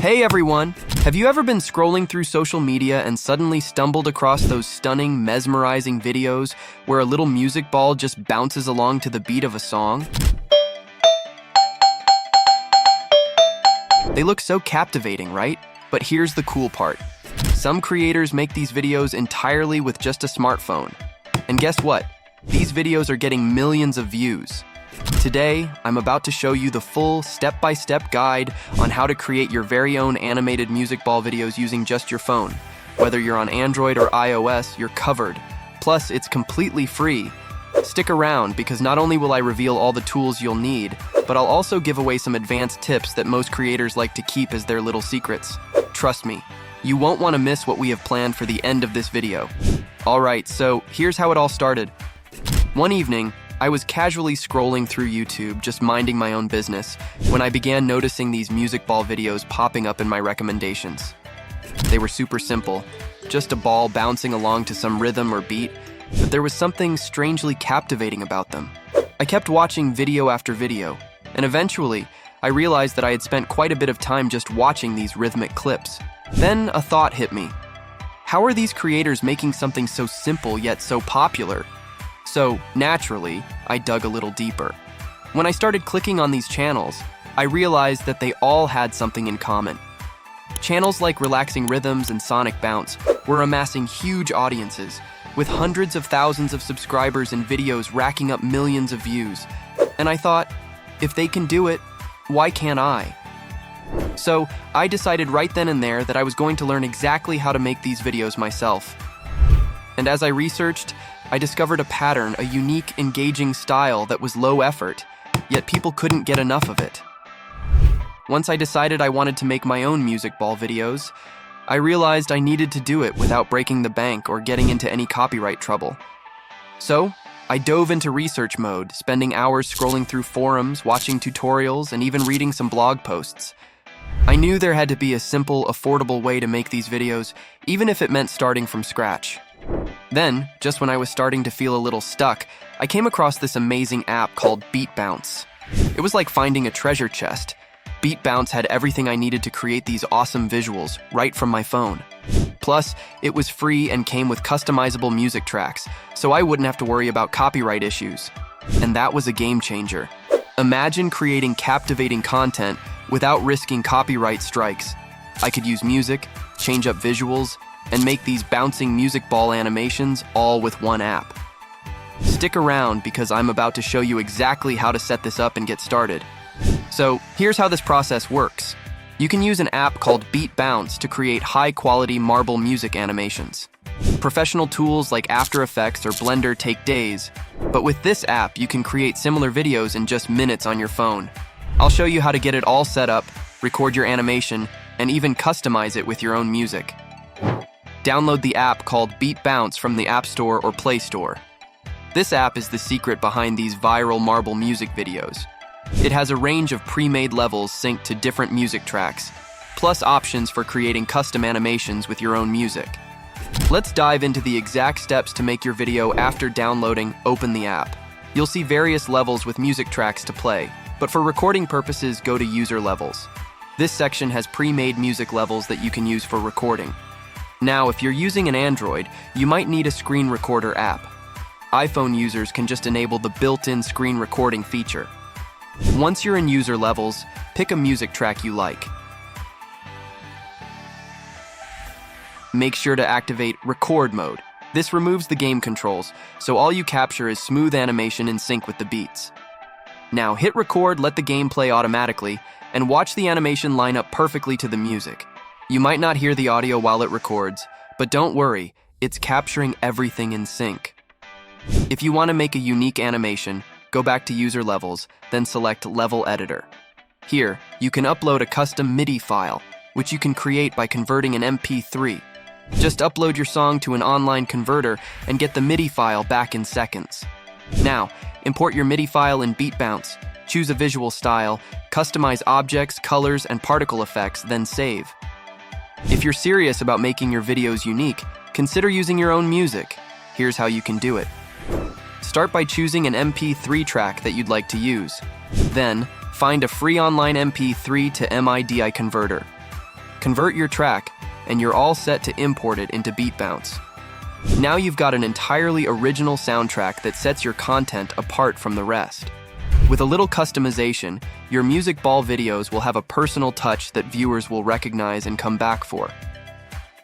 Hey everyone! Have you ever been scrolling through social media and suddenly stumbled across those stunning, mesmerizing videos where a little music ball just bounces along to the beat of a song? They look so captivating, right? But here's the cool part. Some creators make these videos entirely with just a smartphone. And guess what? These videos are getting millions of views. Today, I'm about to show you the full step-by-step guide on how to create your very own animated music ball videos using just your phone. Whether you're on Android or iOS, you're covered. Plus, it's completely free. Stick around because not only will I reveal all the tools you'll need, but I'll also give away some advanced tips that most creators like to keep as their little secrets. Trust me, you won't want to miss what we have planned for the end of this video. Alright, so here's how it all started. One evening, I was casually scrolling through YouTube, just minding my own business, when I began noticing these music ball videos popping up in my recommendations. They were super simple, just a ball bouncing along to some rhythm or beat, but there was something strangely captivating about them. I kept watching video after video, and eventually, I realized that I had spent quite a bit of time just watching these rhythmic clips. Then a thought hit me. How are these creators making something so simple yet so popular? So, naturally, I dug a little deeper. When I started clicking on these channels, I realized that they all had something in common. Channels like Relaxing Rhythms and Sonic Bounce were amassing huge audiences, with hundreds of thousands of subscribers and videos racking up millions of views. And I thought, if they can do it, why can't I? So, I decided right then and there that I was going to learn exactly how to make these videos myself. And as I researched, I discovered a pattern, a unique, engaging style that was low effort, yet people couldn't get enough of it. Once I decided I wanted to make my own music ball videos, I realized I needed to do it without breaking the bank or getting into any copyright trouble. So, I dove into research mode, spending hours scrolling through forums, watching tutorials, and even reading some blog posts. I knew there had to be a simple, affordable way to make these videos, even if it meant starting from scratch. Then, just when I was starting to feel a little stuck, I came across this amazing app called Beat Bounce. It was like finding a treasure chest. Beat Bounce had everything I needed to create these awesome visuals right from my phone. Plus, it was free and came with customizable music tracks, so I wouldn't have to worry about copyright issues. And that was a game changer. Imagine creating captivating content without risking copyright strikes. I could use music, change up visuals, and make these bouncing music ball animations all with one app. Stick around because I'm about to show you exactly how to set this up and get started. So here's how this process works. You can use an app called Beat Bounce to create high-quality marble music animations. Professional tools like After Effects or Blender take days, but with this app you can create similar videos in just minutes on your phone. I'll show you how to get it all set up, record your animation, and even customize it with your own music. Download the app called Beat Bounce from the App Store or Play Store. This app is the secret behind these viral marble music videos. It has a range of pre-made levels synced to different music tracks, plus options for creating custom animations with your own music. Let's dive into the exact steps to make your video after downloading. Open the app. You'll see various levels with music tracks to play, but for recording purposes, go to User Levels. This section has pre-made music levels that you can use for recording. Now, if you're using an Android, you might need a screen recorder app. iPhone users can just enable the built-in screen recording feature. Once you're in User Levels, pick a music track you like. Make sure to activate Record Mode. This removes the game controls, so all you capture is smooth animation in sync with the beats. Now hit record, let the game play automatically, and watch the animation line up perfectly to the music. You might not hear the audio while it records, but don't worry, it's capturing everything in sync. If you want to make a unique animation, go back to User Levels, then select Level Editor. Here, you can upload a custom MIDI file, which you can create by converting an MP3. Just upload your song to an online converter and get the MIDI file back in seconds. Now, import your MIDI file in Beat Bounce, choose a visual style, customize objects, colors, and particle effects, then save. If you're serious about making your videos unique, consider using your own music. Here's how you can do it. Start by choosing an MP3 track that you'd like to use. Then, find a free online MP3 to MIDI converter. convert your track, and you're all set to import it into BeatBounce. Now you've got an entirely original soundtrack that sets your content apart from the rest. With a little customization, your music ball videos will have a personal touch that viewers will recognize and come back for.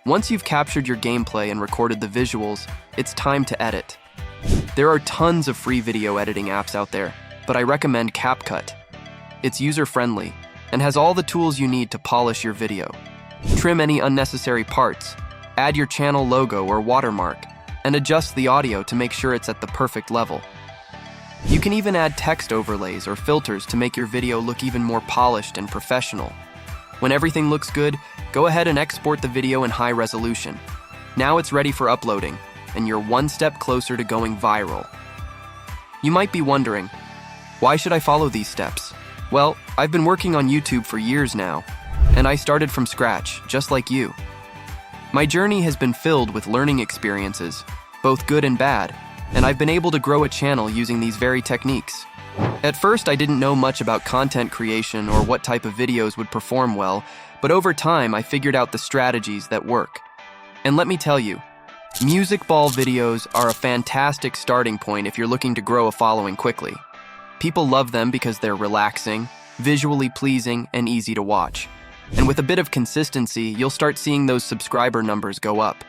Once you've captured your gameplay and recorded the visuals, it's time to edit. There are tons of free video editing apps out there, but I recommend CapCut. It's user-friendly and has all the tools you need to polish your video. Trim any unnecessary parts, add your channel logo or watermark, and adjust the audio to make sure it's at the perfect level. You can even add text overlays or filters to make your video look even more polished and professional. When everything looks good, go ahead and export the video in high resolution. Now it's ready for uploading, and you're one step closer to going viral. You might be wondering, why should I follow these steps? Well, I've been working on YouTube for years now, and I started from scratch, just like you. My journey has been filled with learning experiences, both good and bad, and I've been able to grow a channel using these very techniques. At first, I didn't know much about content creation or what type of videos would perform well, but over time, I figured out the strategies that work. And let me tell you, music ball videos are a fantastic starting point if you're looking to grow a following quickly. People love them because they're relaxing, visually pleasing, and easy to watch. And with a bit of consistency, you'll start seeing those subscriber numbers go up.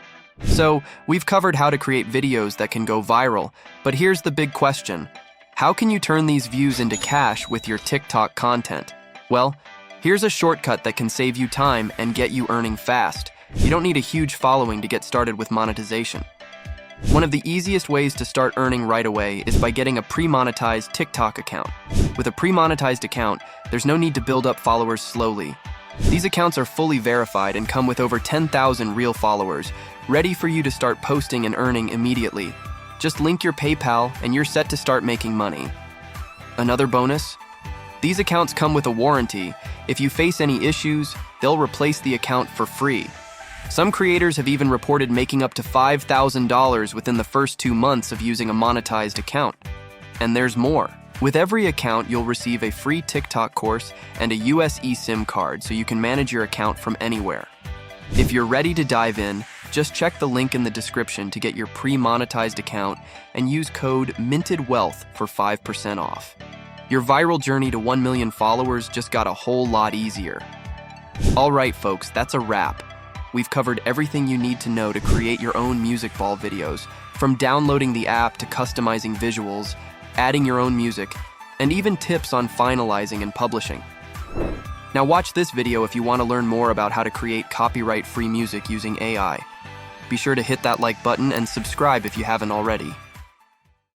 So, we've covered how to create videos that can go viral, but here's the big question. How can you turn these views into cash with your TikTok content? Well, here's a shortcut that can save you time and get you earning fast. You don't need a huge following to get started with monetization. One of the easiest ways to start earning right away is by getting a pre-monetized TikTok account. With a pre-monetized account, there's no need to build up followers slowly. These accounts are fully verified and come with over 10,000 real followers, ready for you to start posting and earning immediately. Just link your PayPal and you're set to start making money. Another bonus? These accounts come with a warranty. If you face any issues, they'll replace the account for free. Some creators have even reported making up to $5,000 within the first 2 months of using a monetized account. And there's more. With every account, you'll receive a free TikTok course and a US eSIM card so you can manage your account from anywhere. If you're ready to dive in, just check the link in the description to get your pre-monetized account and use code MINTEDWEALTH for 5% off. Your viral journey to 1 million followers just got a whole lot easier. Alright folks, that's a wrap. We've covered everything you need to know to create your own music ball videos, from downloading the app to customizing visuals, adding your own music, and even tips on finalizing and publishing. Now watch this video if you want to learn more about how to create copyright-free music using AI. Be sure to hit that like button and subscribe if you haven't already.